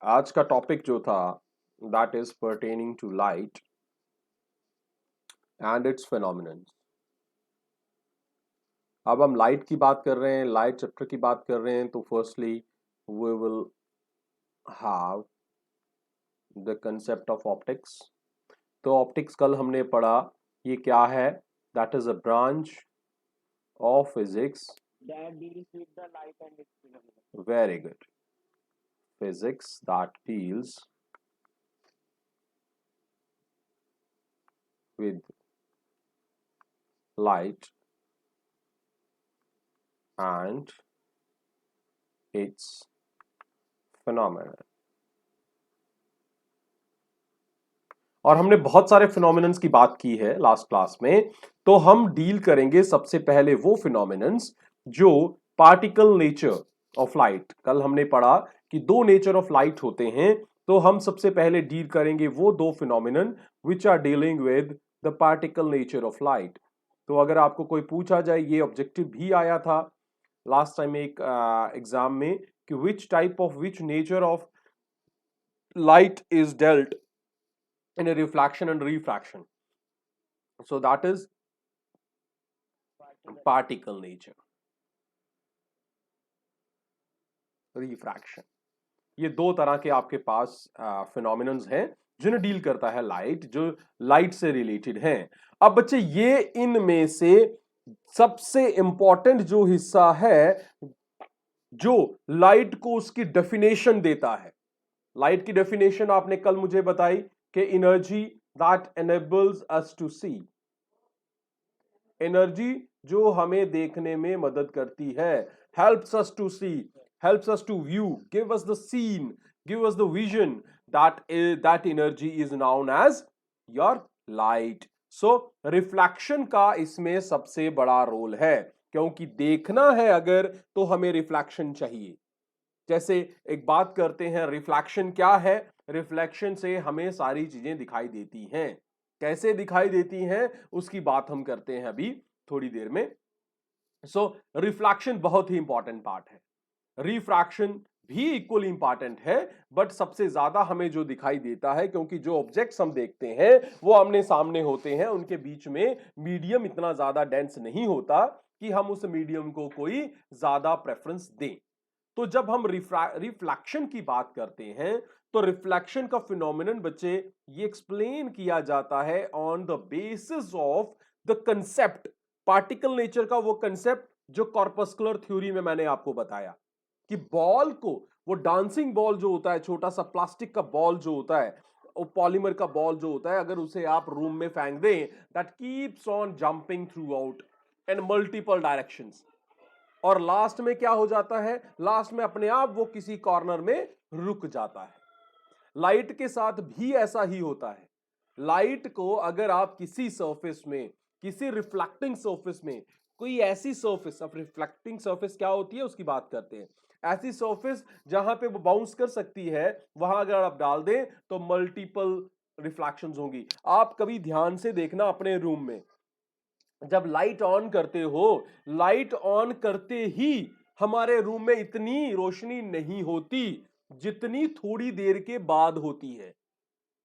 आज का टॉपिक जो था that is pertaining to light and its phenomenon. अब हम लाइट की बात कर रहे हैं, लाइट चैप्टर की बात कर रहे हैं, तो firstly we will have the concept of optics. तो ऑप्टिक्स कल हमने पढ़ा, ये क्या है? That is a branch of physics. that deals with the light and its phenomena. Very good. Physics that deals with light and its phenomena। और हमने बहुत सारे फिनोमिनन्स की बात की है लास्ट क्लास में, तो हम डील करेंगे सबसे पहले वो फिनोमिनन्स जो पार्टिकल नेचर ऑफ लाइट। कल हमने पढ़ा कि दो नेचर ऑफ लाइट होते हैं, तो हम सबसे पहले डील करेंगे वो दो phenomenon which are dealing with the particle nature of light. तो अगर आपको कोई पूछा जाए, ये ऑब्जेक्टिव भी आया था लास्ट टाइम एक एग्जाम में, कि which type of which nature of light is dealt in a reflection and refraction. So that is particle nature, refraction। ये दो तरह के आपके पास फिनोमिनन्स हैं जिन्हें डील करता है लाइट, जो लाइट से रिलेटेड हैं। अब बच्चे ये इनमें से सबसे इंपॉर्टेंट जो हिस्सा है, जो लाइट को उसकी डेफिनेशन देता है। लाइट की डेफिनेशन आपने कल मुझे बताई कि energy that enables us to see, energy जो हमें देखने में मदद करती है, helps us to see, helps us to view, give us the scene, give us the vision, that energy is known as your light. So reflection का इसमें सबसे बड़ा रोल है, क्योंकि देखना है अगर तो हमें रिफ्लेक्शन चाहिए। जैसे एक बात करते हैं, रिफ्लेक्शन क्या है? रिफ्लेक्शन से हमें सारी चीजें दिखाई देती हैं। कैसे दिखाई देती हैं उसकी बात हम करते हैं अभी थोड़ी देर में। सो रिफ्लेक्शन बहुत ही इंपॉर्टेंट पार्ट है, रिफ्रैक्शन भी इक्वली इंपॉर्टेंट है, बट सबसे ज्यादा हमें जो दिखाई देता है, क्योंकि जो ऑब्जेक्ट्स हम देखते हैं वो आमने सामने होते हैं, उनके बीच में मीडियम इतना ज्यादा डेंस नहीं होता कि हम उस मीडियम को कोई ज्यादा प्रेफरेंस दें। तो जब हम रिफ्लेक्शन की बात करते हैं, तो रिफ्लेक्शन का फिनोमिनन बच्चे ये एक्सप्लेन किया जाता है on the basis of the concept, particle nature का वो कंसेप्ट जो कॉर्पस्कुलर थ्योरी में मैंने आपको बताया कि बॉल को, वो डांसिंग बॉल जो होता है, छोटा सा प्लास्टिक का बॉल जो होता है, वो पॉलीमर का बॉल जो होता है, अगर उसे आप रूम में फेंक दें, that keeps on jumping through out in multiple directions, और लास्ट में क्या हो जाता है? लास्ट में अपने आप वो किसी कॉर्नर में रुक जाता है। लाइट के साथ भी ऐसा ही होता है। लाइट को अगर आप किसी सरफेस में, किसी रिफ्लेक्टिंग सरफेस में, कोई ऐसी सरफेस, अब रिफ्लेक्टिंग सरफेस क्या होती है उसकी बात करते हैं, ऐसी सरफेस जहां पे वो बाउंस कर सकती है, वहां अगर आप डाल दें तो मल्टीपल रिफ्लेक्शंस होंगी। आप कभी ध्यान से देखना अपने रूम में, जब लाइट ऑन करते हो, लाइट ऑन करते ही हमारे रूम में इतनी रोशनी नहीं होती जितनी थोड़ी देर के बाद होती है।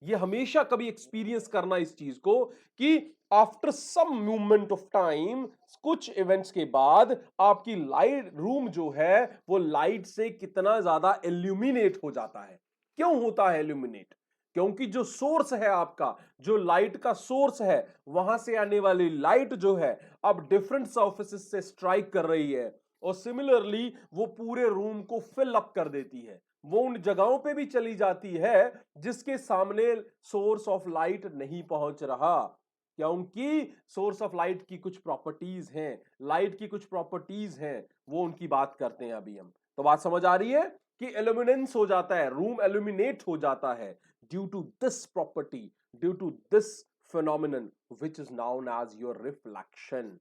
ये हमेशा कभी एक्सपीरियंस करना इस चीज को कि after some movement of time, कुछ इवेंट्स के बाद आपकी लाइट रूम जो है वो लाइट से कितना ज्यादा इल्यूमिनेट हो जाता है। क्यों होता है इल्यूमिनेट? क्योंकि जो सोर्स है आपका, जो लाइट का सोर्स है, वहां से आने वाली लाइट जो है अब डिफरेंट सर्फेसेस से स्ट्राइक कर रही है, और सिमिलरली वो पूरे रूम को फिल अप कर देती है। वो उन जगहों पे भी चली जाती है जिसके सामने सोर्स ऑफ लाइट नहीं पहुंच रहा, क्योंकि सोर्स ऑफ लाइट की कुछ प्रॉपर्टीज हैं, लाइट की कुछ प्रॉपर्टीज हैं, वो उनकी बात करते हैं अभी हम। तो बात समझ आ रही है कि इल्यूमिनेंस हो जाता है, रूम इल्यूमिनेट हो जाता है due to this property, due to this phenomenon which is known as your reflection।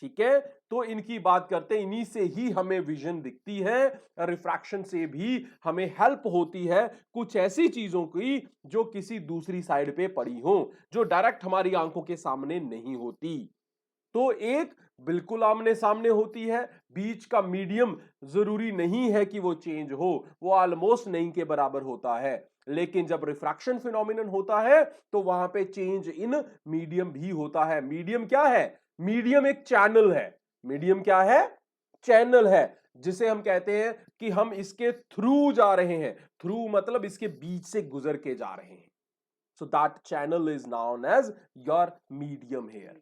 ठीक है, तो इनकी बात करते हैं, इन्हीं से ही हमें विजन दिखती है, रिफ्रैक्शन से भी हमें हेल्प होती है कुछ ऐसी चीजों की जो किसी दूसरी साइड पे पड़ी हो, जो डायरेक्ट हमारी आंखों के सामने नहीं होती। तो एक बिल्कुल आमने सामने होती है, बीच का मीडियम जरूरी नहीं है कि वो चेंज हो, वो ऑलमोस्ट नहीं के बराबर होता है। लेकिन जब रिफ्रैक्शन फिनोमिनन होता है तो वहां पे चेंज इन मीडियम भी होता है। मीडियम क्या है? मीडियम एक चैनल है। मीडियम क्या है? चैनल है, जिसे हम कहते हैं कि हम इसके थ्रू जा रहे हैं। थ्रू मतलब इसके बीच से गुजर के जा रहे हैं। So that channel is known as your medium here.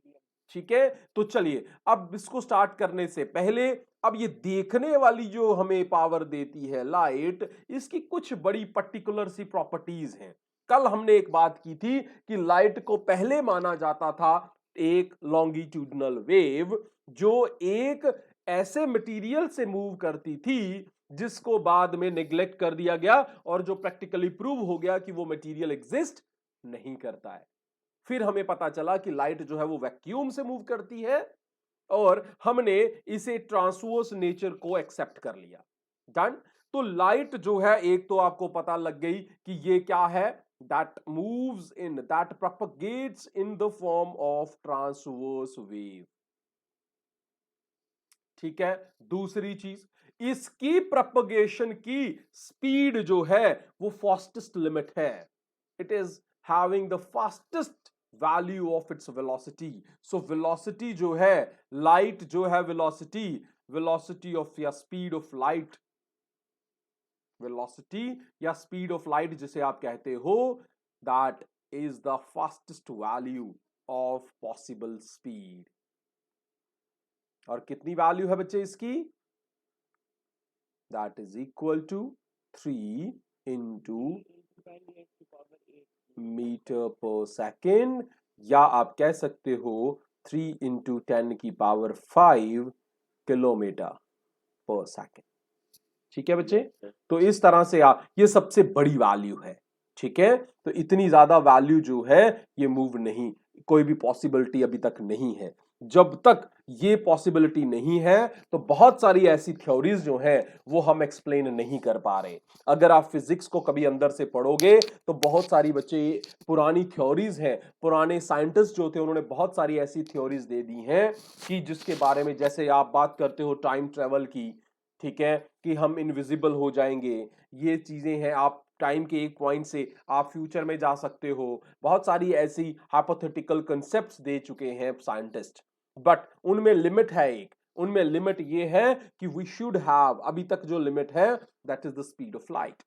ठीक है, तो चलिए अब इसको स्टार्ट करने से पहले, अब ये देखने वाली जो हमें पावर देती है लाइट, इसकी कुछ बड़ी पर्टिकुलर सी प्रॉपर्टीज हैं। कल हमने एक बात की थी कि लाइट को पहले माना जाता था एक लॉन्गिट्यूडनल वेव, जो एक ऐसे मटेरियल से मूव करती थी जिसको बाद में नेग्लेक्ट कर दिया गया और जो प्रैक्टिकली प्रूव हो गया कि वो मटेरियल एग्जिस्ट नहीं करता है। फिर हमें पता चला कि लाइट जो है वो वैक्यूम से मूव करती है और हमने इसे ट्रांसवर्स नेचर को एक्सेप्ट कर लिया। डन। तो लाइट जो है, एक तो आपको पता लग गई कि ये क्या है, that moves in, that propagates in the form of transverse wave. ठीक है, दूसरी चीज, इसकी प्रोपगेशन की स्पीड जो है वो फास्टेस्ट लिमिट है। It is having the fastest value of its velocity. So velocity जो है, लाइट जो है, वेलोसिटी, वेलोसिटी ऑफ या स्पीड ऑफ लाइट, वेलोसिटी या स्पीड ऑफ लाइट जिसे आप कहते हो, that is the fastest value of possible speed. और कितनी वैल्यू है बच्चे इसकी? That is equal to 3 into meter per second, या आप कह सकते हो 3 इंटू 10 की पावर 5 किलोमीटर पर सेकेंड। ठीक है बच्चे, तो इस तरह से आप, ये सबसे बड़ी वैल्यू है। ठीक है, तो इतनी ज्यादा वैल्यू जो है ये मूव नहीं, कोई भी पॉसिबिलिटी अभी तक नहीं है। जब तक ये पॉसिबिलिटी नहीं है तो बहुत सारी ऐसी थ्योरीज जो हैं वो हम एक्सप्लेन नहीं कर पा रहे। अगर आप फिजिक्स को कभी अंदर से पढ़ोगे तो बहुत सारी बच्चे पुरानी थ्योरीज हैं, पुराने साइंटिस्ट जो थे उन्होंने बहुत सारी ऐसी थ्योरीज दे दी हैं कि जिसके बारे में, जैसे आप बात करते हो टाइम ट्रेवल की, ठीक है, कि हम इनविजिबल हो जाएंगे, ये चीजें हैं, आप टाइम के एक पॉइंट से आप फ्यूचर में जा सकते हो। बहुत सारी ऐसी हाइपोथेटिकल कंसेप्ट्स दे चुके हैं साइंटिस्ट, बट उनमें लिमिट है एक, उनमें लिमिट ये है कि वी शुड हैव, अभी तक जो लिमिट है that is the speed of light.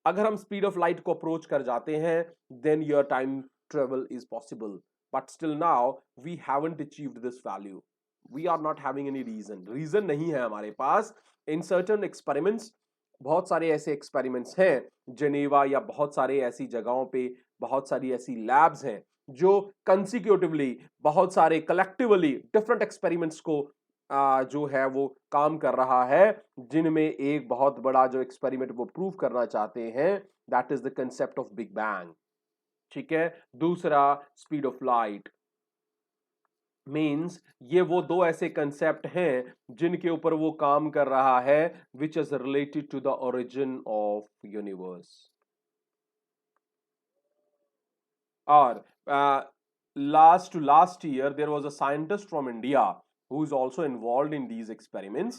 अगर हम स्पीड ऑफ लाइट को अप्रोच कर जाते हैं then your time travel is possible, but still now we haven't achieved this value, we are not having any reason नहीं है हमारे पास। इन सर्टेन एक्सपेरिमेंट्स, बहुत सारे ऐसे एक्सपेरिमेंट्स हैं जेनेवा या बहुत सारे ऐसी जगहों पे, बहुत सारी ऐसी लैब्स हैं जो कंसिक्यूटिवली, बहुत सारे कलेक्टिवली डिफरेंट एक्सपेरिमेंट्स को जो है वो काम कर रहा है, जिनमें एक बहुत बड़ा जो एक्सपेरिमेंट वो प्रूव करना चाहते हैं that is the concept of big bang. ठीक है, दूसरा स्पीड ऑफ लाइट। मीन्स ये वो दो ऐसे कंसेप्ट हैं जिनके ऊपर वो काम कर रहा है, which is related to the origin of universe. और last year there was a scientist from India who is also involved in these experiments.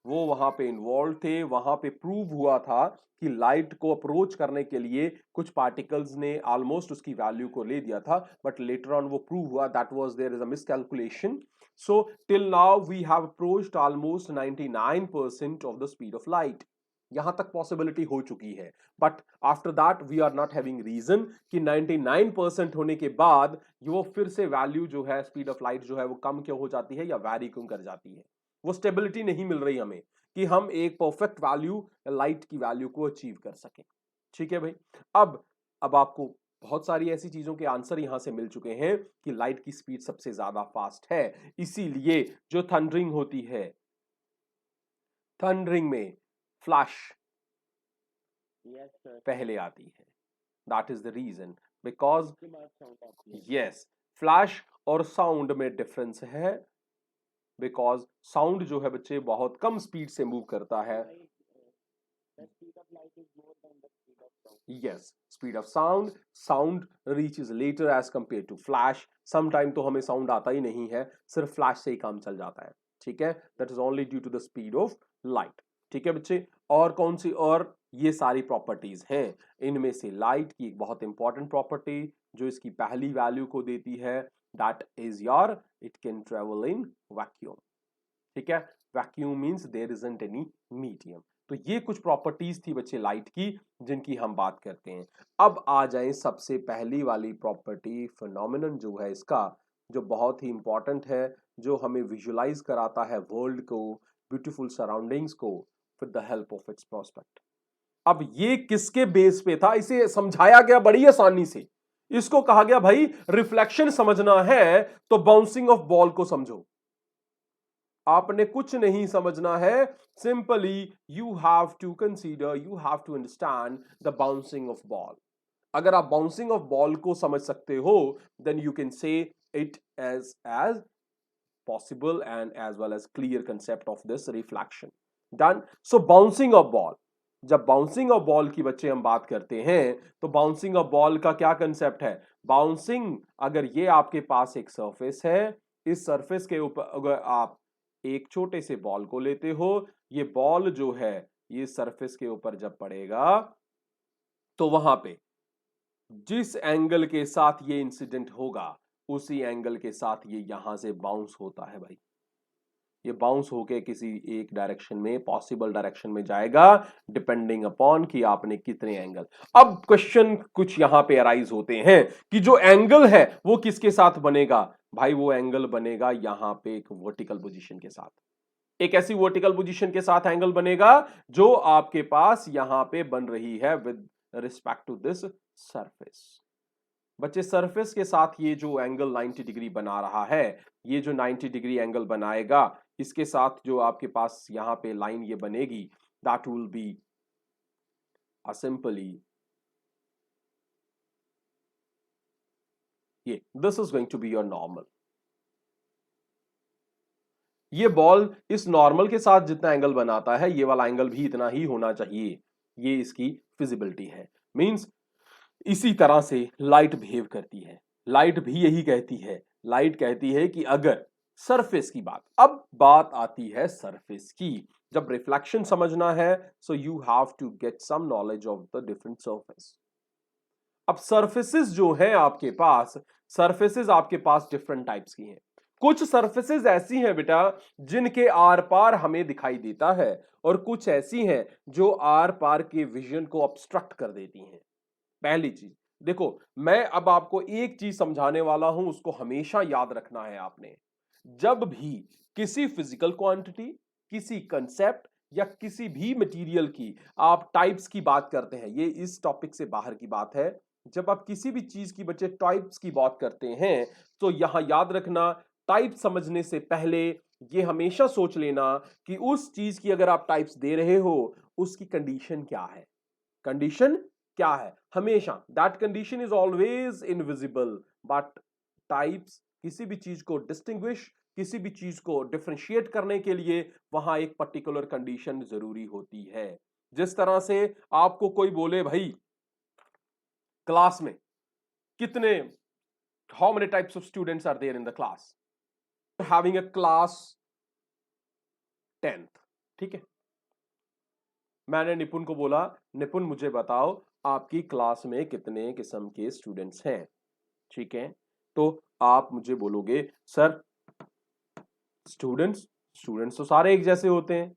वो वहां पे इन्वॉल्व थे, वहां पे प्रूव हुआ था कि लाइट को अप्रोच करने के लिए कुछ पार्टिकल्स ने ऑलमोस्ट उसकी वैल्यू को ले दिया था, बट लेटर ऑन वो प्रूव हुआ that was there is a miscalculation. So till now we have approached almost 99% of the speed of light. यहां तक पॉसिबिलिटी हो चुकी है, but after that we are not having reason कि 99% होने के बाद वो फिर से वैल्यू जो है स्पीड ऑफ लाइट जो है वो कम क्यों हो जाती है या वैरी क्यों कर जाती है। वो स्टेबिलिटी नहीं मिल रही हमें कि हम एक परफेक्ट वैल्यू लाइट की वैल्यू को अचीव कर सकें। ठीक है भाई, अब आपको बहुत सारी ऐसी चीजों के आंसर यहां से मिल चुके हैं कि लाइट की स्पीड सबसे ज्यादा फास्ट है, इसीलिए जो थंडरिंग होती है, थंडरिंग में फ्लैश Yes, sir. पहले आती है। That is the reason, because उसके बाद sound आती है. यस, फ्लैश और साउंड में डिफरेंस है, बिकॉज साउंड जो है बच्चे बहुत कम स्पीड से मूव करता है। Like, the speed of light is more than the speed of sound. Yes, speed of sound. Sound reaches later as compared to flash. Sometime तो हमें sound आता ही नहीं है, सिर्फ flash से ही काम चल जाता है, ठीक है? That is only due to the speed of light. ठीक है बच्चे? और कौन सी और ये सारी प्रॉपर्टीज हैं, इनमें से लाइट की एक बहुत इंपॉर्टेंट प्रॉपर्टी जो इसकी पहली वैल्यू को देती है, that is your it can travel in vacuum. ठीक है? Vacuum means there isn't any medium. तो ये कुछ प्रॉपर्टीज थी बच्चे लाइट की जिनकी हम बात करते हैं. अब आ जाएं सबसे पहली वाली प्रॉपर्टी, फिनोमिनन जो है इसका, जो बहुत ही इंपॉर्टेंट है, जो हमें विजुअलाइज कराता है वर्ल्ड को, ब्यूटीफुल सराउंडिंग्स को with the help of its prospect. अब ये किसके बेस पे था, इसे समझाया गया बड़ी आसानी से. इसको कहा गया भाई रिफ्लेक्शन समझना है तो बाउंसिंग ऑफ बॉल को समझो. आपने कुछ नहीं समझना है, simply you have to consider, you have to understand the bouncing of ball. अगर आप बाउंसिंग ऑफ बॉल को समझ सकते हो then you can say it as possible and as well as clear concept of this reflection. Done. So bouncing of ball, जब bouncing of ball की बच्चे हम बात करते हैं तो बाउंसिंग ऑफ बॉल का क्या कंसेप्ट है. बाउंसिंग, अगर ये आपके पास एक सरफेस है, इस सरफेस के ऊपर अगर आप एक छोटे से बॉल को लेते हो, ये बॉल जो है ये सरफेस के ऊपर जब पड़ेगा तो वहां पे जिस एंगल के साथ ये इंसिडेंट होगा उसी एंगल के साथ ये यहां से बाउंस होता है भाई. ये बाउंस होके किसी एक डायरेक्शन में, पॉसिबल डायरेक्शन में जाएगा डिपेंडिंग अपॉन कि आपने कितने एंगल. अब क्वेश्चन कुछ यहां पे अराइज होते हैं कि जो एंगल है वो किसके साथ बनेगा. भाई वो एंगल बनेगा यहां पे एक वर्टिकल पोजीशन के साथ. एक ऐसी वर्टिकल पोजीशन के साथ एंगल बनेगा जो आपके पास यहां पे बन रही है with respect to this surface. बच्चे सरफेस के साथ ये जो एंगल 90 डिग्री बना रहा है, ये जो 90 डिग्री एंगल बनाएगा, इसके साथ जो आपके पास यहां पे लाइन ये बनेगी, that will be a simply ये, this is going to be your normal. ये बॉल इस नॉर्मल के साथ जितना एंगल बनाता है, ये वाला एंगल भी इतना ही होना चाहिए. ये इसकी फिजिबिलिटी है. मींस इसी तरह से लाइट बिहेव करती है. लाइट भी यही कहती है. लाइट कहती है कि अगर सरफेस की बात, अब बात आती है सरफेस की. जब रिफ्लेक्शन समझना है so you have to get some knowledge of the different surface. अब सरफेसेस जो है आपके पास, सरफेसेस आपके पास डिफरेंट टाइप्स की हैं. कुछ सरफेसेस ऐसी हैं बेटा जिनके आर पार हमें दिखाई देता है, और कुछ ऐसी हैं जो आर पार के विजन को ऑब्स्ट्रक्ट कर देती हैं. पहली चीज देखो, मैं अब आपको एक चीज समझाने वाला हूं, उसको हमेशा याद रखना है आपने. जब भी किसी फिजिकल क्वांटिटी, किसी कंसेप्ट या किसी भी मटेरियल की आप टाइप्स की बात करते हैं, ये इस टॉपिक से बाहर की बात है. जब आप किसी भी चीज की बच्चे टाइप्स की बात करते हैं तो यहां याद रखना, टाइप समझने से पहले ये हमेशा सोच लेना कि उस चीज की अगर आप टाइप्स दे रहे हो उसकी कंडीशन क्या है. कंडीशन क्या है हमेशा, that condition is always invisible. But types किसी भी चीज को डिस्टिंग्विश, किसी भी चीज को डिफरेंशिएट करने के लिए वहां एक पर्टिकुलर कंडीशन जरूरी होती है. जिस तरह से आपको कोई बोले भाई क्लास में कितने, how many types of students are there in the class, having a class 10th. ठीक है, मैंने निपुण को बोला, निपुण मुझे बताओ आपकी क्लास में कितने किस्म के स्टूडेंट्स हैं. ठीक है, तो आप मुझे बोलोगे सर स्टूडेंट्स, स्टूडेंट्स तो सारे एक जैसे होते हैं.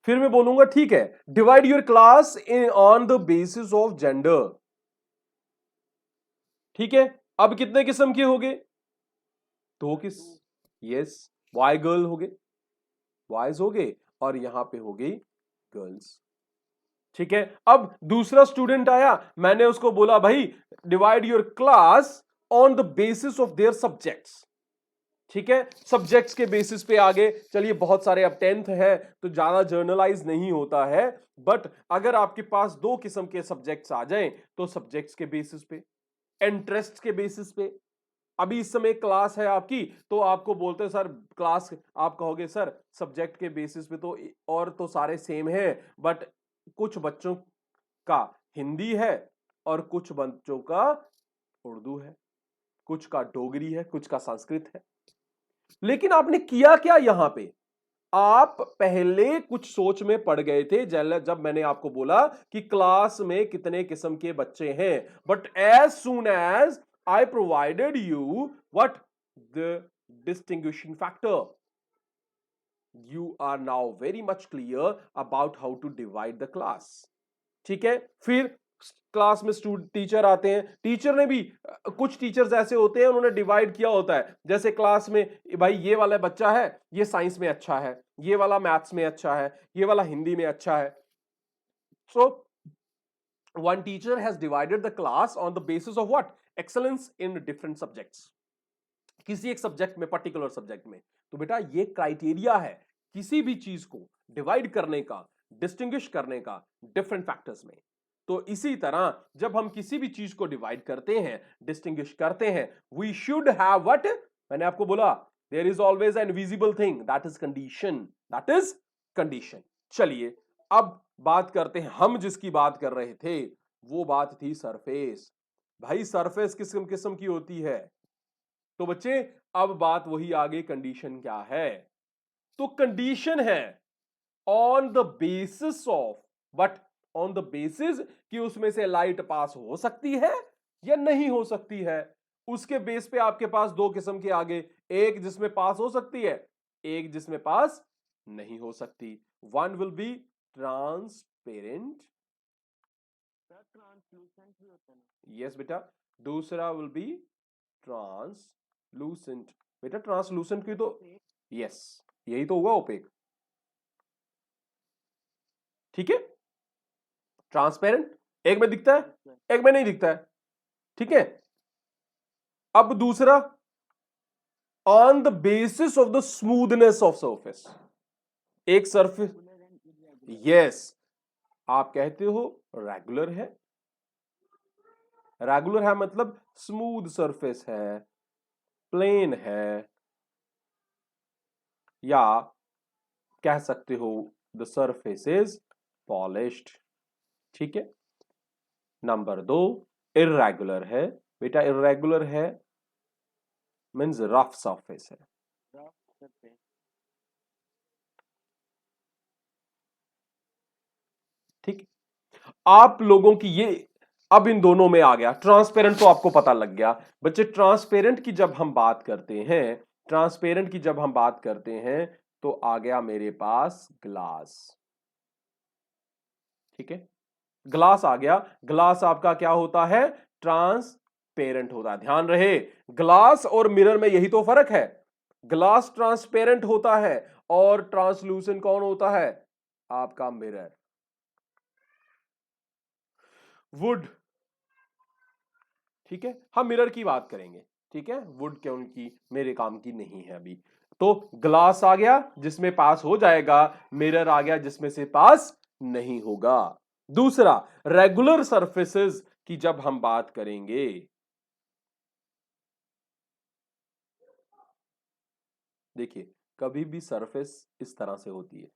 फिर मैं बोलूंगा ठीक है, divide your class in on the basis of gender. ठीक है, अब कितने किस्म के हो गए, दो किस, यस, बॉय गर्ल हो गए, बॉयज हो गए, और यहां पे हो गई गर्ल्स. ठीक है, अब दूसरा स्टूडेंट आया, मैंने उसको बोला भाई divide your class on the basis of their subjects. ठीक है, सब्जेक्ट्स के बेसिस पे आगे चलिए, बहुत सारे, अब 10th है तो ज्यादा जर्नलाइज नहीं होता है, बट अगर आपके पास दो किस्म के सब्जेक्ट्स आ जाएं तो सब्जेक्ट्स के बेसिस पे, इंटरेस्ट के बेसिस पे. अभी इस समय क्लास है आपकी तो आपको बोलते हैं सर क्लास, आप कहोगे सर सब्जेक्ट के बेसिस पे तो और तो सारे सेम है, बट कुछ बच्चों का हिंदी है और कुछ बच्चों का उर्दू है, कुछ का डोगरी है, कुछ का संस्कृत है। लेकिन आपने किया क्या यहां पे? आप पहले कुछ सोच में पड़ गए थे जब मैंने आपको बोला कि क्लास में कितने किस्म के बच्चे हैं, but as soon as I provided you what the distinguishing factor, you are now very much clear about how to divide the class. ठीक है, फिर क्लास में टीचर आते हैं, टीचर ने भी कुछ टीचर्स ऐसे होते हैं उन्होंने डिवाइड किया होता है, जैसे क्लास में भाई ये वाला बच्चा है ये साइंस में अच्छा है, ये वाला मैथ्स में अच्छा है, ये वाला हिंदी में अच्छा है. So one teacher has divided the class on the basis of what? Excellence in different subjects. किसी एक सब्जेक्ट में, पर्टिकुलर सब्जेक्ट में. तो बेटा ये क्राइटेरिया है किसी भी चीज को डिवाइड करने का, डिस्टिंग्विश करने का डिफरेंट फैक्टर्स में. तो इसी तरह जब हम किसी भी चीज को डिवाइड करते हैं, डिस्टिंग्विश करते हैं, वी शुड हैव व्हाट? मैंने आपको बोला there is always an visible thing, that is condition, that is condition. चलिए अब बात करते हैं, हम जिसकी बात कर रहे थे वो बात थी सरफेस. भाई सरफेस किस्म किस्म की होती है. तो बच्चे अब बात वही आगे, कंडीशन क्या है? तो कंडीशन है on the basis of, but on the basis कि उसमें से लाइट पास हो सकती है या नहीं हो सकती है. उसके बेस पे आपके पास दो किस्म के आगे, एक जिसमें पास हो सकती है, एक जिसमें पास नहीं हो सकती. One will be transparent, translucent भी होता है ना? यस बेटा. दूसरा विल बी ट्रांसलूसेंट. बेटा ट्रांसलूसेंट की तो यस यही तो होगा, ओपेक. ठीक है, ट्रांसपेरेंट एक में दिखता है, एक में नहीं दिखता है. ठीक है, अब दूसरा on the basis of the smoothness of surface. एक सरफेस, यस, आप कहते हो रेगुलर है. रेगुलर है मतलब स्मूथ सरफेस है, प्लेन है, या कह सकते हो द सरफेस इज पॉलिश्ड. ठीक है. नंबर 2 इर्रेगुलर है. बेटा इर्रेगुलर है मींस रफ सरफेस है. Rough surface. ठीक. आप लोगों की ये अब इन दोनों में आ गया. ट्रांसपेरेंट तो आपको पता लग गया. बच्चे ट्रांसपेरेंट की जब हम बात करते हैं, ट्रांसपेरेंट की जब हम बात करते हैं तो आ गया मेरे पास ग्लास. ठीक है, ग्लास आ गया. ग्लास आपका क्या होता है? ट्रांसपेरेंट होता है. ध्यान रहे ग्लास और मिरर में यही तो फर्क है. ग्लास ट्रांसपेरेंट होता है और ट्रांसलूसेंट कौन होता है? आपका मिरर. वुड, ठीक है, हम मिरर की बात करेंगे. ठीक है, वुड के उनकी मेरे काम की नहीं है अभी. तो ग्लास आ गया जिसमें पास हो जाएगा, मिरर आ गया जिसमें से पास नहीं होगा. दूसरा रेगुलर सरफेसेस की जब हम बात करेंगे, देखिए कभी भी सरफेस इस तरह से होती है.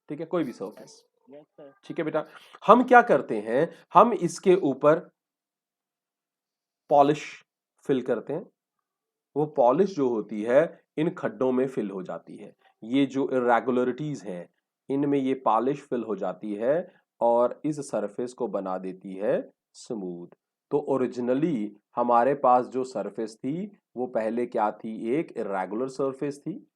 ठीक है, कोई भी सरफेस. Yes sir. ठीक है बेटा, हम क्या करते हैं, हम इसके ऊपर पॉलिश फिल करते हैं. वो पॉलिश जो होती है इन खड्डों में फिल हो जाती है. ये जो इरेगुलरिटीज हैं इनमें ये पॉलिश फिल हो जाती है और इस सरफेस को बना देती है स्मूथ. तो ओरिजिनली हमारे पास जो सरफेस थी वो पहले क्या थी? एक इरेगुलर सरफेस थी.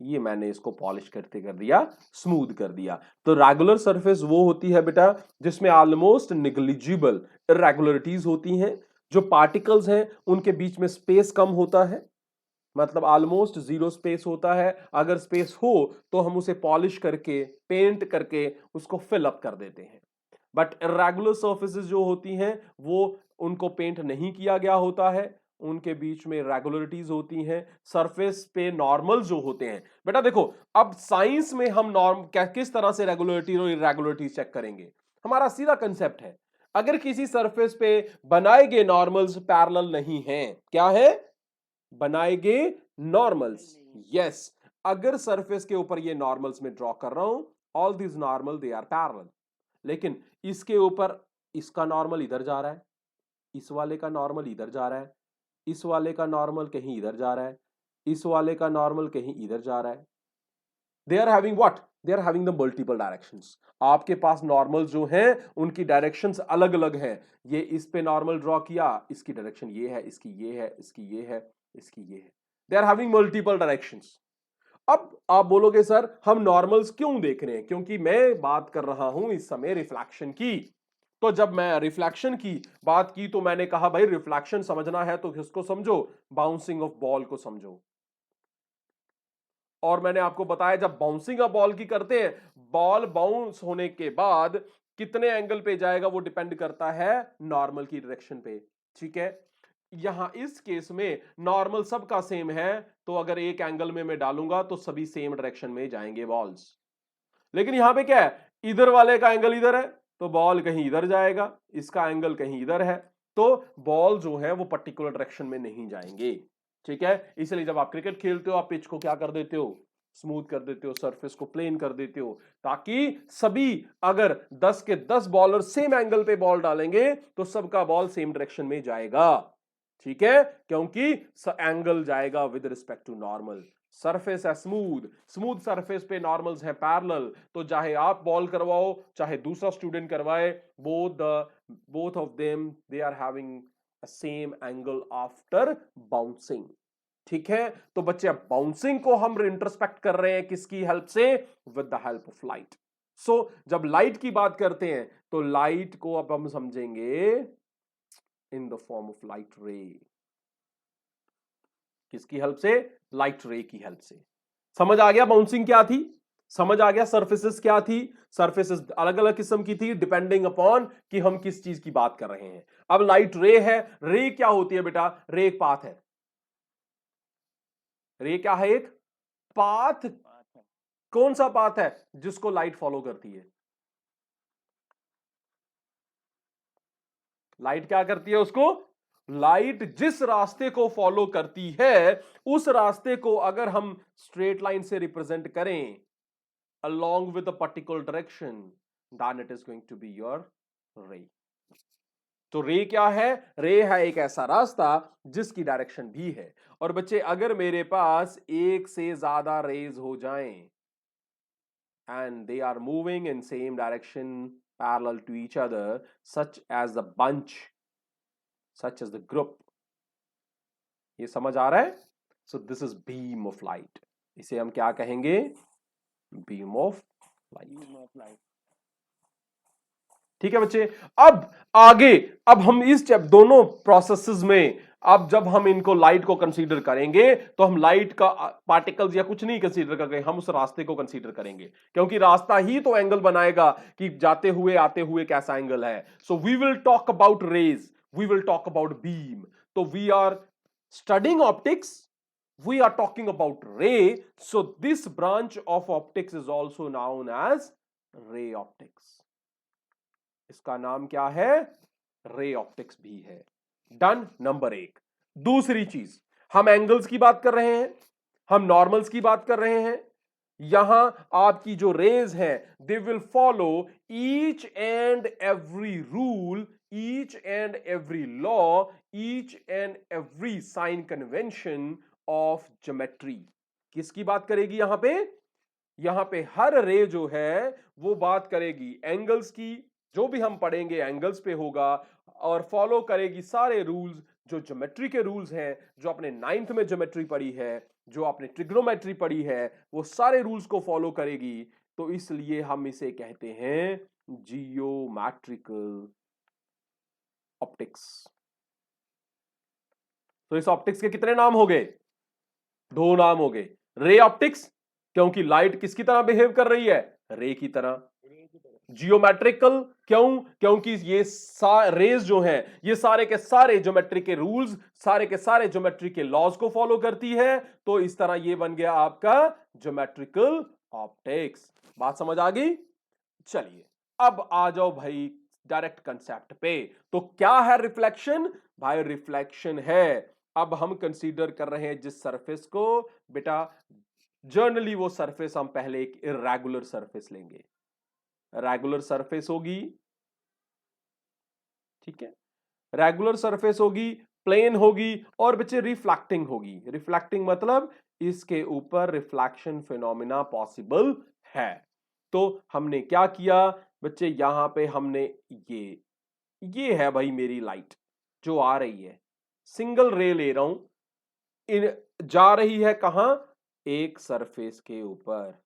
ये मैंने इसको पॉलिश करते कर दिया, स्मूथ कर दिया. तो रेगुलर सरफेस वो होती है बेटा जिसमें ऑलमोस्ट निग्लिजिबल इरेगुलरिटीज होती हैं. जो पार्टिकल्स हैं उनके बीच में स्पेस कम होता है, मतलब ऑलमोस्ट जीरो स्पेस होता है. अगर स्पेस हो तो हम उसे पॉलिश करके, पेंट करके उसको फिल अप कर देते हैं. बट इरेगुलर सर्फेसेस जो होती हैं वो उनको पेंट नहीं किया गया होता है, उनके बीच में रेगुलरिटीज होती हैं. सरफेस पे नॉर्मल जो होते हैं, बेटा देखो अब साइंस में हम किस तरह से रेगुलरिटी और इरेगुलरिटीज चेक करेंगे. हमारा सीधा कंसेप्ट है, अगर किसी सरफेस पे बनाए गए नॉर्मल्स पैरेलल नहीं हैं, क्या है? बनाए गए नॉर्मल्स. यस, अगर सरफेस के ऊपर ये नॉर्मल्स में ड्रॉ कर रहा हूं, all these normal they are parallel. लेकिन इसके ऊपर इसका नॉर्मल इधर जा रहा है, इस वाले का नॉर्मल इधर जा रहा है, इस वाले का नॉर्मल कहीं इधर जा रहा है, इस वाले का नॉर्मल कहीं इधर जा रहा है। They are having what, they are having the multiple directions. आपके पास नॉर्मल जो हैं उनकी डायरेक्शंस अलग अलग हैं। ये इस पे नॉर्मल ड्रॉ किया, इसकी डायरेक्शन ये है, इसकी ये है, इसकी ये है, इसकी ये है। They are having multiple directions. अब आप बोलोगे सर हम नॉर्मल्स क्यों देख रहे हैं? क्योंकि मैं बात कर रहा हूं इस समय रिफ्लेक्शन की। तो जब मैं रिफ्लेक्शन की बात की तो मैंने कहा भाई रिफ्लेक्शन समझना है तो किसको समझो, बाउंसिंग ऑफ बॉल को समझो। और मैंने आपको बताया जब बाउंसिंग ऑफ बॉल की करते हैं, बॉल बाउंस होने के बाद कितने एंगल पे जाएगा वो डिपेंड करता है नॉर्मल की डायरेक्शन पे। ठीक है, यहां इस केस में नॉर्मल सबका सेम है, तो अगर एक एंगल में मैं डालूंगा तो सभी सेम डायरेक्शन में जाएंगे बॉल्स। लेकिन यहां पे क्या है, इधर वाले का एंगल इधर है तो बॉल कहीं इधर जाएगा, इसका एंगल कहीं इधर है, तो बॉल जो है वो पर्टिकुलर डायरेक्शन में नहीं जाएंगे। ठीक है, इसलिए जब आप क्रिकेट खेलते हो आप पिच को क्या कर देते हो, स्मूथ कर देते हो, सरफेस को प्लेन कर देते हो, ताकि सभी अगर 10 के 10 बॉलर सेम एंगल पे बॉल डालेंगे तो सबका बॉल सेम डायरेक्शन में जाएगा। ठीक है, क्योंकि एंगल जाएगा with respect to normal. Surface है स्मूथ, स्मूथ सरफेस पे नॉर्मल्स हैं पैरेलल, तो चाहे आप बॉल करवाओ चाहे दूसरा स्टूडेंट करवाए, both of them they are having same angle after bouncing. ठीक है, तो बच्चे अब बाउंसिंग को हम इंटरस्पेक्ट कर रहे हैं किसकी हेल्प से, with the help of light. So जब लाइट की बात करते हैं तो लाइट को अब हम समझेंगे इन द फॉर्म ऑफ लाइट रे। किसकी हेल्प से, लाइट रे की हेल्प से। समझ आ गया बाउंसिंग क्या थी, समझ आ गया सरफेसेस क्या थी। सरफेसेस अलग अलग किस्म की थी डिपेंडिंग अपॉन कि हम किस चीज की बात कर रहे हैं। अब लाइट रे है, रे क्या होती है बेटा, रे एक पाथ है। रे क्या है, एक पाथ। पाथ है। कौन सा पाथ है, जिसको लाइट फॉलो करती है। लाइट क्या करती है उसको, लाइट जिस रास्ते को फॉलो करती है उस रास्ते को अगर हम स्ट्रेट लाइन से रिप्रेजेंट करें along with a particular direction, then it is going to be your ray. तो रे क्या है, रे है एक ऐसा रास्ता जिसकी डायरेक्शन भी है। और बच्चे अगर मेरे पास एक से ज्यादा रेज हो जाएं and they are moving in same direction parallel to each other, such as the bunch, such as the group, ये समझ आ रहा है। So this is beam of light, इसे हम क्या कहेंगे, beam of light। Beam of light. ठीक है बच्चे, अब आगे अब हम इस दोनों प्रोसेसेस में अब जब हम इनको लाइट को कंसीडर करेंगे तो हम लाइट का पार्टिकल्स या कुछ नहीं कंसीडर करेंगे, हम उस रास्ते को कंसीडर करेंगे, क्योंकि रास्ता ही तो एंगल बनाएगा कि जाते हुए आते हुए कैसा एंगल है। So we will talk about rays, we will talk about beam. तो we are studying optics, we are talking about ray, so this branch of optics is also known as ray optics। इसका नाम क्या है, ray optics भी है। Done, number एक। दूसरी चीज, हम एंगल्स की बात कर रहे हैं, हम नॉर्मल्स की बात कर रहे हैं। यहां आपकी जो रेज हैं they will follow each and every rule, each and every law, each and every sign convention of geometry. किसकी बात करेगी यहां पे, यहां पे हर रे जो है वो बात करेगी एंगल्स की, जो भी हम पढ़ेंगे एंगल्स पे होगा, और फॉलो करेगी सारे रूल्स जो ज्योमेट्री के रूल्स हैं, जो आपने 9th में ज्योमेट्री पढ़ी है, जो आपने ट्रिग्नोमेट्री पढ़ी है, वो सारे रूल्स को फॉलो करेगी। तो इसलिए हम इसे कहते हैं जियोमेट्रिकल ऑप्टिक्स। तो इस ऑप्टिक्स के कितने नाम हो गए, दो नाम हो गए। रे ऑप्टिक्स, क्योंकि लाइट किसकी तरह बिहेव कर रही है, रे की तरह। जियोमेट्रिकल क्यों, क्योंकि ये रेज जो हैं ये सारे के सारे ज्योमेट्री के रूल्स, सारे के सारे ज्योमेट्री के लॉज को फॉलो करती है। तो इस तरह ये बन गया आपका ज्योमेट्रिकल ऑप्टिक्स। बात समझ आ गई। चलिए अब आ जाओ भाई डायरेक्ट कंसेप्ट पे। तो क्या है रिफ्लेक्शन, भाई रिफ्लेक्शन है, अब हम कंसीडर कर रहे हैं जिस सरफेस को, बेटा जनरली वो सरफेस हम पहले एक इर्रेगुलर सरफेस लेंगे। रेगुलर सरफेस होगी, ठीक है, रेगुलर सरफेस होगी, प्लेन होगी और बच्चे रिफ्लेक्टिंग होगी। रिफ्लेक्टिंग मतलब इसके ऊपर रिफ्लेक्शन फिनोमिना पॉसिबल है। तो हमने क्या किया बच्चे, यहां पे हमने ये है भाई मेरी लाइट जो आ रही है, सिंगल रे ले रहा हूं, इन जा रही है कहां, एक सरफेस के ऊपर।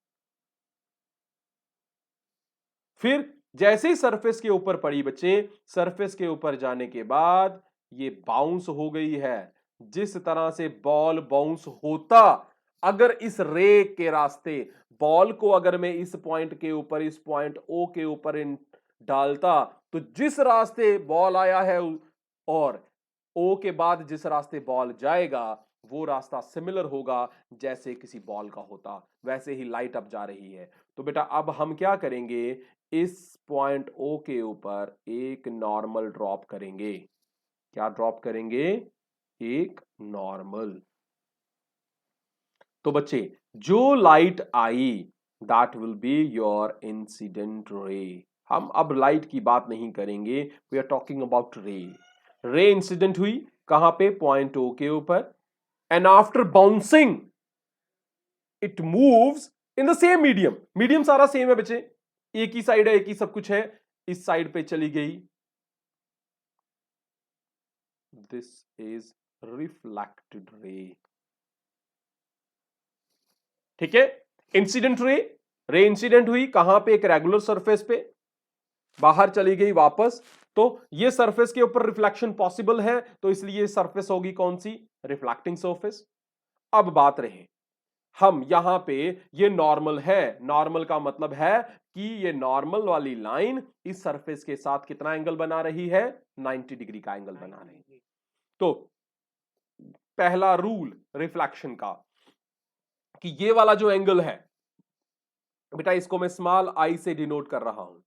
फिर जैसे ही सरफेस के ऊपर पड़ी बच्चे, सरफेस के ऊपर जाने के बाद ये बाउंस हो गई है। जिस तरह से बॉल बाउंस होता, अगर इस रे के रास्ते बॉल को अगर मैं इस पॉइंट के ऊपर, इस पॉइंट ओ के ऊपर डालता, तो जिस रास्ते बॉल आया है और ओ के बाद जिस रास्ते बॉल जाएगा वो रास्ता सिमिलर होगा जैसे किसी बॉल का होता, वैसे ही लाइट अब जा रही है। तो बेटा अब हम क्या करेंगे, इस पॉइंट ओ के ऊपर एक नॉर्मल ड्रॉप करेंगे। क्या ड्रॉप करेंगे, एक नॉर्मल। तो बच्चे जो light I that will be your incident ray. हम अब लाइट की बात नहीं करेंगे, वी आर टॉकिंग अबाउट रे। रे इंसिडेंट हुई कहां पे, पॉइंट ओ के ऊपर, and after bouncing it moves in the same medium. Medium सारा सेम है बच्चे, एक ही साइड है, एक ही सब कुछ है, इस साइड पे चली गई, दिस इज रिफ्लेक्टेड रे। ठीक है, इंसिडेंट रे, रे इंसिडेंट हुई कहां पे, एक रेगुलर सरफेस पे, बाहर चली गई वापस, तो ये सरफेस के ऊपर रिफ्लेक्शन पॉसिबल है, तो इसलिए सरफेस होगी कौन सी, रिफ्लेक्टिंग सरफेस। अब बात रहे, हम यहां पे ये नॉर्मल है, नॉर्मल का मतलब है कि ये नॉर्मल वाली लाइन इस सरफेस के साथ कितना एंगल बना रही है, 90 डिग्री का एंगल बना रही है। तो पहला रूल रिफ्लेक्शन का कि ये वाला जो एंगल है बेटा, इसको मैं स्मॉल आई से डिनोट कर रहा हूं,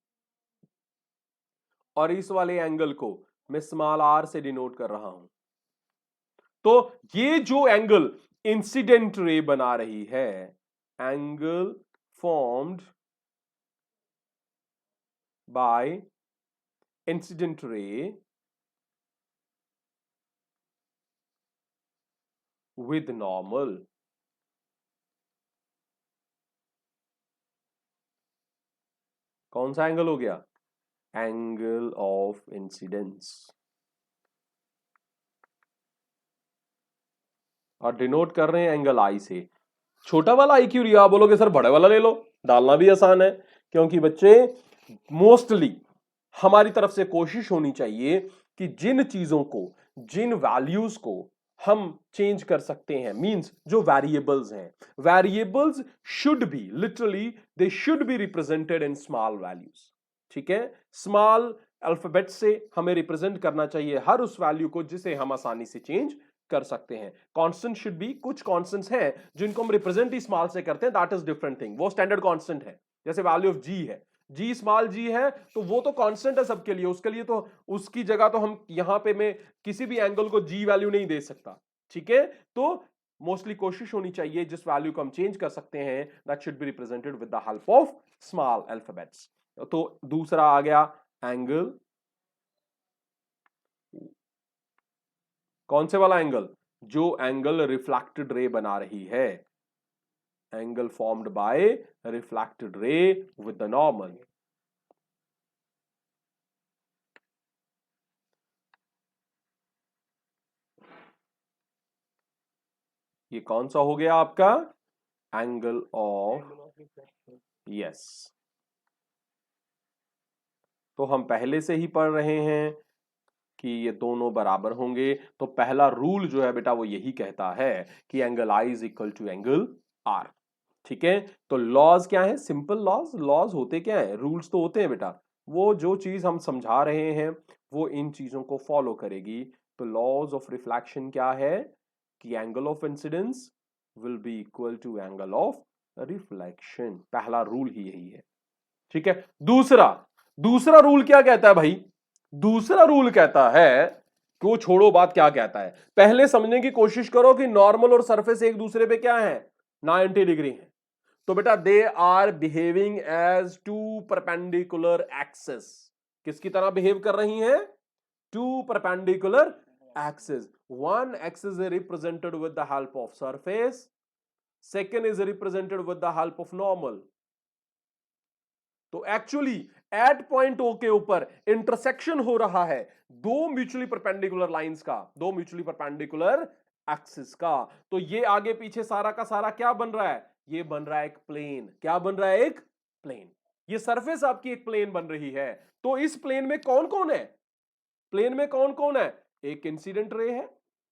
और इस वाले एंगल को मैं स्मॉल आर से डिनोट कर रहा हूं। तो ये जो एंगल इंसिडेंट रे बना रही है, angle formed by incident ray with normal, कौन सा एंगल हो गया, एंगल ऑफ इंसिडेंस। और डिनोट कर रहे हैं एंगल आई से। छोटा वाला आई क्यों लिया, बोलोगे सर बड़े वाला ले लो, डालना भी आसान है, क्योंकि बच्चे मोस्टली हमारी तरफ से कोशिश होनी चाहिए कि जिन चीजों को, जिन वैल्यूज को हम चेंज कर सकते हैं, मींस जो वेरिएबल्स हैं, variables should be literally, they should be represented in small values. ठीक है, स्मॉल अल्फाबेट से हमें रिप्रेजेंट करना चाहिए हर उस वैल्यू को जिसे हम आसानी से चेंज कर सकते हैं। कांस्टेंट शुड बी, कुछ कांस्टेंट्स हैं जिनको हम रिप्रेजेंट ही स्मॉल से करते हैं, दैट इज डिफरेंट थिंग, वो स्टैंडर्ड कांस्टेंट है। जैसे वैल्यू ऑफ जी है, जी स्मॉल जी है, तो वो तो कांस्टेंट है सबके लिए, उसके लिए तो उसकी जगह तो हम यहां पे मैं किसी भी एंगल को जी वैल्यू नहीं दे सकता। ठीक है, तो मोस्टली कोशिश होनी चाहिए जिस वैल्यू को हम चेंज कर सकते हैं that should be represented with the help of small alphabets. तो दूसरा आ गया एंगल, कौन से वाला एंगल, जो एंगल रिफ्लेक्टेड रे बना रही है, angle formed by reflected ray with the normal. ये कौन सा हो गया आपका, एंगल ऑफ, यस। तो हम पहले से ही पढ़ रहे हैं कि ये दोनों बराबर होंगे, तो पहला रूल जो है बेटा वो यही कहता है कि angle I is equal to angle R. ठीक है, तो लॉज क्या है, सिंपल लॉज, लॉज होते क्या है, रूल्स तो होते हैं बेटा, वो जो चीज हम समझा रहे हैं वो इन चीजों को फॉलो करेगी। तो लॉज ऑफ रिफ्लेक्शन क्या है कि angle of incidence will be equal to angle of reflection, पहला रूल ही यही है। ठीक है, दूसरा, दूसरा रूल क्या कहता है भाई, दूसरा रूल कहता है कि वो छोड़ो बात क्या कहता है, पहले समझने की कोशिश करो कि नॉर्मल और सरफेस एक दूसरे पे क्या है, 90 डिग्री है। तो बेटा they are behaving as two perpendicular axes, किसकी तरह बिहेव कर रही हैं? Two perpendicular axes. One axis is represented with the help of surface, second is represented with the help of normal. तो एक्चुअली एट पॉइंट ओ के ऊपर intersection हो रहा है दो म्यूचुअली परपेंडिकुलर लाइंस का, दो म्यूचुअली परपेंडिकुलर एक्सिस का. तो ये आगे पीछे सारा का सारा क्या बन रहा है? ये बन रहा है एक प्लेन. क्या बन रहा है? एक प्लेन. ये सरफेस आपकी एक प्लेन बन रही है. तो इस प्लेन में कौन कौन है? प्लेन में कौन कौन है? एक इंसिडेंट रे है,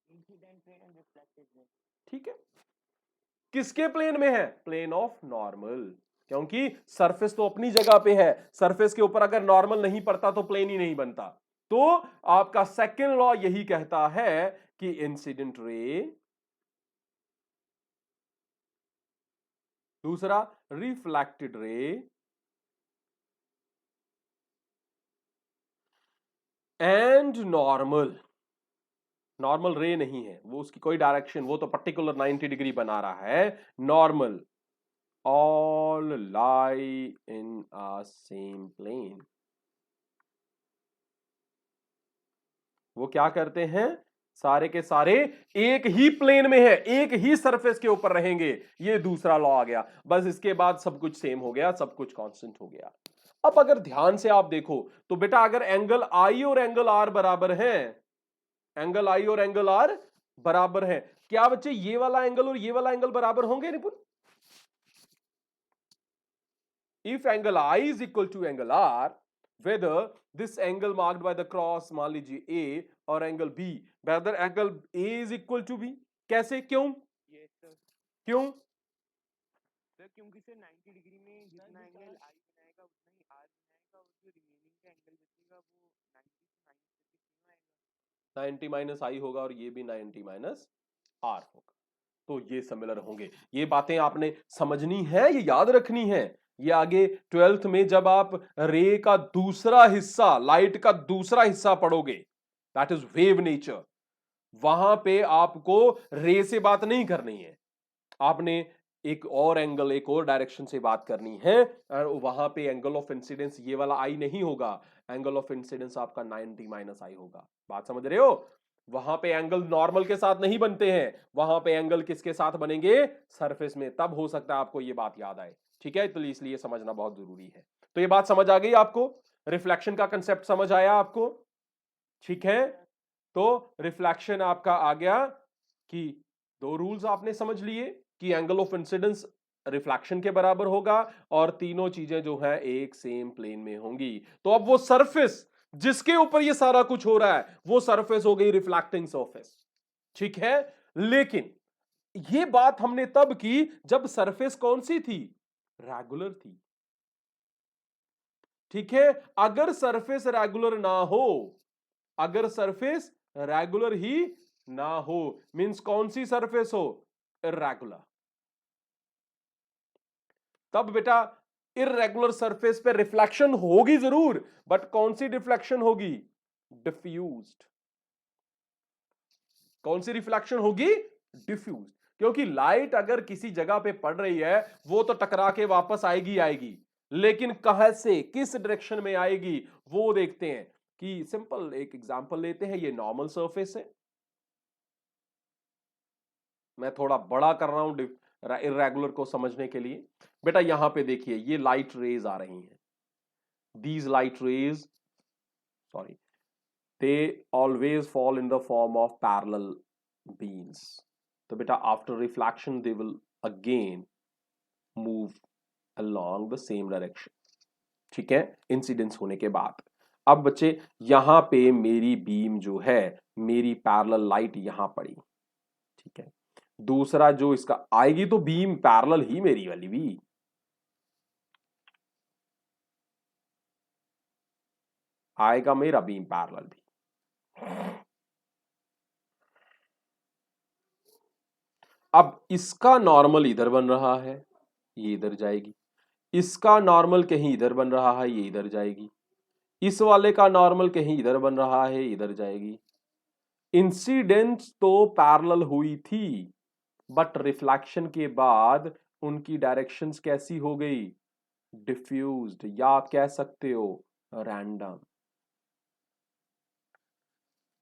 incident ray and reflected ray. ठीक है. किसके प्लेन में है? Plane of normal. क्योंकि सरफेस तो अपनी जगह पे है, सरफेस के ऊपर अगर नॉर्मल नहीं पड़ता तो प्लेन ही नहीं बनता. तो आपका सेकेंड लॉ यही कहता है कि इंसिडेंट रे, दूसरा reflected ray and normal. Normal रे नहीं है वो, उसकी कोई डायरेक्शन, वो तो पर्टिकुलर 90 डिग्री बना रहा है. Normal all lie in a same plane. वो क्या करते हैं? सारे के सारे एक ही प्लेन में है, एक ही सरफेस के ऊपर रहेंगे. ये दूसरा लॉ आ गया. बस इसके बाद सब कुछ सेम हो गया, सब कुछ कांस्टेंट हो गया. अब अगर ध्यान से आप देखो तो बेटा अगर एंगल आई और एंगल आर बराबर हैं, एंगल आई और एंगल आर बराबर हैं, क्या बच्चे ये वाला एंगल और ये वाला एंगल बराबर होंगे निपुण? If angle I is equal to angle R, whether this angle marked by the cross मान लीजिए A और angle B, whether angle A is equal to B. कैसे? क्यों? Yes sir. क्यों? सर क्योंकि सर 90 डिग्री में जितना एंगल आई बनाएगा उतना ही आर बनाएगा, और जो रिमेनिंग का एंगल बचेगा वो 90 से माइनस करके क्यों आएगा? 90 माइनस आई होगा और ये भी 90 माइनस आर होगा. तो ये सिमिलर होंगे. ये बातें आपने समझनी है, ये याद रखनी है. ये आगे 12th में जब आप रे का दूसरा हिस्सा, लाइट का दूसरा हिस्सा पढ़ोगे, दैट इज वेव नेचर, वहां पे आपको रे से बात नहीं करनी है. आपने एक और एंगल, एक और डायरेक्शन से बात करनी है. और वहां पे एंगल ऑफ इंसिडेंस ये वाला आई नहीं होगा, एंगल ऑफ इंसिडेंस आपका 90 माइनस आई होगा. बात समझ रहे हो? वहां पे एंगल नॉर्मल के साथ नहीं बनते हैं, वहां पे एंगल किसके साथ बनेंगे? सरफेस में. तब हो सकता है आपको ये बात याद आए. ठीक है, तो इसलिए समझना बहुत जरूरी है. तो ये बात समझ आ गई आपको? रिफ्लेक्शन का कंसेप्ट समझ आया आपको? ठीक है, तो रिफ्लेक्शन आपका आ गया कि दो रूल्स आपने समझ लिए कि एंगल ऑफ इंसिडेंस रिफ्लेक्शन के बराबर होगा और तीनों चीजें जो है एक सेम प्लेन में होंगी. तो अब वो सरफेस जिसके ऊपर ये सारा कुछ हो रहा है वो सरफेस हो गई रिफ्लेक्टिंग सरफेस. ठीक है, लेकिन ये बात हमने तब की जब सरफेस कौन सी थी? रेगुलर थी. ठीक है, अगर सरफेस रेगुलर ना हो, अगर सरफेस रेगुलर ही ना हो, मींस कौन सी सरफेस हो? इर्रेगुलर. तब बेटा इर्रेगुलर सरफेस पे रिफ्लेक्शन होगी जरूर, बट कौन सी रिफ्लेक्शन होगी? डिफ्यूज्ड. कौन सी रिफ्लेक्शन होगी? डिफ्यूज. क्योंकि लाइट अगर किसी जगह पे पड़ रही है वो तो टकरा के वापस आएगी आएगी, लेकिन कहां से, किस डायरेक्शन में आएगी वो देखते हैं. कि सिंपल एक एग्जांपल लेते हैं. ये नॉर्मल सरफेस है, मैं थोड़ा बड़ा कर रहा हूं इर्रेगुलर को समझने के लिए. बेटा यहां पे देखिए ये लाइट रेज आ रही हैं. These light rays, sorry, they always fall in the form of parallel beams. तो बेटा after reflection they will again move along the same direction. ठीक है, इंसिडेंस होने के बाद. अब बच्चे यहां पे मेरी बीम जो है, मेरी पैरेलल लाइट यहां पड़ी. ठीक है, दूसरा जो इसका आएगी तो बीम पैरेलल ही मेरी वाली भी. आएगा मेरा बीम पैरेलल भी. अब इसका नॉर्मल इधर बन रहा है, ये इधर जाएगी. इसका नॉर्मल कहीं इधर बन रहा है, ये इधर जाएगी. इस वाले का नॉर्मल कहीं इधर बन रहा है, इधर जाएगी. इंसिडेंस तो पैरेलल हुई थी, बट रिफ्लेक्शन के बाद उनकी डायरेक्शंस कैसी हो गई, डिफ्यूज्ड, या आप कह सकते हो रैंडम।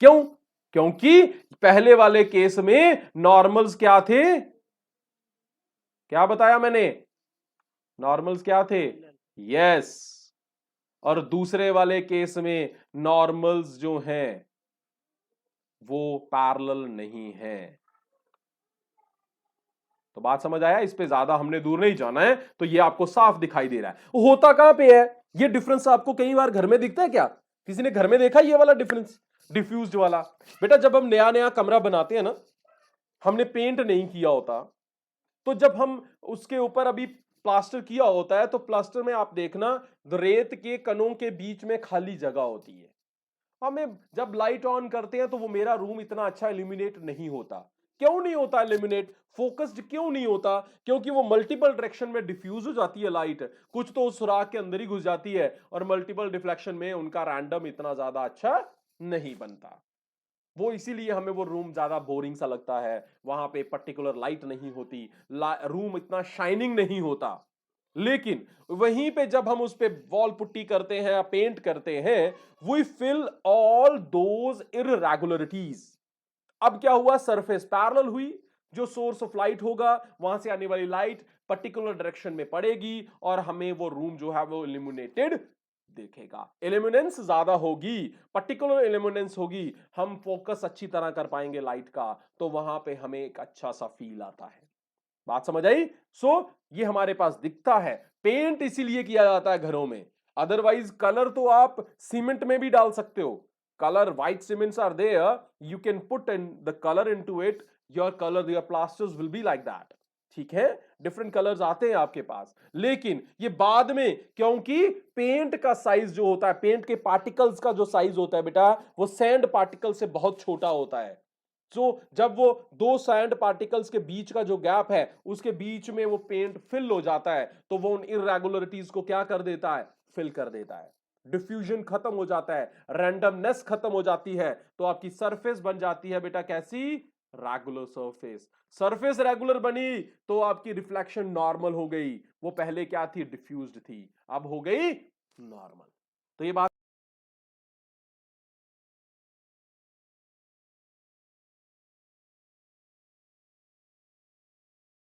क्यों? क्योंकि पहले वाले केस में नॉर्मल्स क्या थे, क्या बताया मैंने, नॉर्मल्स क्या थे, यस। और दूसरे वाले केस में नॉर्मल्स जो हैं वो पैरेलल नहीं है। तो बात समझ आया, इस पे ज्यादा हमने दूर नहीं जाना है, तो ये आपको साफ दिखाई दे रहा है। होता कहां पे है ये डिफरेंस, आपको कई बार घर में दिखता है क्या, किसी ने घर में देखा ये वाला डिफरेंस, डिफ्यूज्ड वाला? बेटा जब हम नया नया कमरा बनाते हैं ना, हमने पेंट नहीं किया होता, तो जब हम उसके ऊपर अभी प्लास्टर किया होता है, तो प्लास्टर में आप देखना रेत के कणों के बीच में खाली जगह होती है। हमें जब लाइट ऑन करते हैं तो वो मेरा रूम इतना अच्छा इल्यूमिनेट नहीं होता। क्यों नहीं होता इल्यूमिनेट, फोकस्ड क्यों नहीं होता? क्योंकि वो मल्टीपल डायरेक्शन में डिफ्यूज हो जाती है लाइट, कुछ तो उस सुराख के अंदर ही घुस जाती है, और मल्टीपल डिफ्लेक्शन में उनका रैंडम इतना ज्यादा अच्छा नहीं बनता। वो इसीलिए हमें वो रूम ज्यादा बोरिंग सा लगता है, वहां पे पर्टिकुलर लाइट नहीं होती, रूम इतना शाइनिंग नहीं होता। लेकिन वहीं पे जब हम उस पे वॉल पुट्टी करते हैं या पेंट करते हैं, we fill all those irregularities. अब क्या हुआ, सरफेस पैरेलल हुई, जो सोर्स ऑफ लाइट होगा वहां से आने वाली लाइट पर्टिकुलर डायरेक्शन में पड़ेगी, और हमें वो रूम जो है वो इल्यूमिनेटेड देखेगा। इल्यूमिनेंस ज्यादा होगी, पर्टिकुलर इल्यूमिनेंस होगी, हम फोकस अच्छी तरह कर पाएंगे लाइट का, तो वहां पे हमें एक अच्छा सा फील आता है। बात समझ आई? ये हमारे पास दिखता है। पेंट इसीलिए किया जाता है घरों में, अदरवाइज कलर तो आप सीमेंट में भी डाल सकते हो। Colour white cements are there, you can put in the colour into it, your colour, your plasters will be like that. ठीक है, डिफरेंट कलर्स आते हैं आपके पास, लेकिन ये बाद में, क्योंकि पेंट का साइज जो होता है, पेंट के पार्टिकल्स का जो साइज होता है बेटा, वो सैंड पार्टिकल से बहुत छोटा होता है। जब वो दो सैंड पार्टिकल्स के बीच का जो गैप है, उसके बीच में वो पेंट फिल हो जाता है, तो वो उन इररेगुलरिटीज को क्या कर देता है, फिल कर देता है। डिफ्यूजन खत्म हो जाता है, रैंडमनेस खत्म हो जाती है, तो आपकी सरफेस बन जाती है बेटा कैसी, रेगुलर सरफेस। सरफेस रेगुलर बनी तो आपकी रिफ्लेक्शन नॉर्मल हो गई, वो पहले क्या थी, डिफ्यूज्ड थी, अब हो गई नॉर्मल। तो ये बात